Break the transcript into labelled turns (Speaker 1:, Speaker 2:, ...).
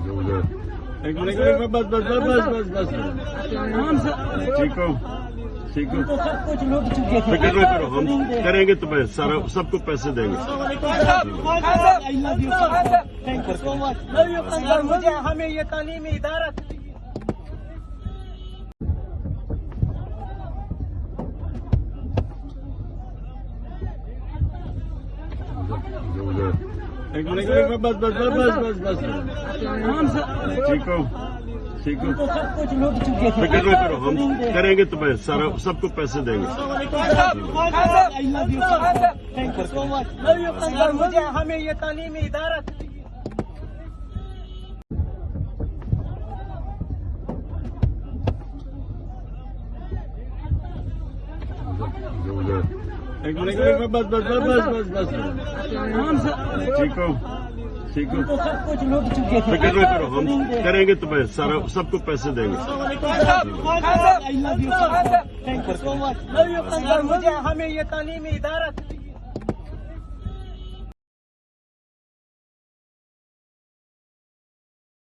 Speaker 1: एक मिनट बस बस बस बस बस ठीक हो ठीक हो,
Speaker 2: कुछ लोग चुके थे।
Speaker 1: फिक्र न करो, हम करेंगे तुम्हें सारा, सबको पैसे देंगे।
Speaker 2: Thank you so much, love you uncle. मुझे हमें ये तालीमी इदारा
Speaker 1: एक मिनट बस बस बस बस बस ठीक हो ठीक हो,
Speaker 2: कुछ लोग चुके थे।
Speaker 1: फिक्र न करो, हम करेंगे तुम्हें सारा, सबको पैसे देंगे।
Speaker 2: Thank you so much, love you uncle. मुझे हमें ये तालीमी इदारा
Speaker 1: एक मिनट बस बस बस बस बस ठीक हो ठीक हो,
Speaker 2: कुछ लोग चुके थे।
Speaker 1: फिक्र न करो, हम करेंगे तुम्हें सारा, सबको पैसे देंगे।
Speaker 2: Thank you so much, love you uncle. मुझे हमें ये तालीमी इदारा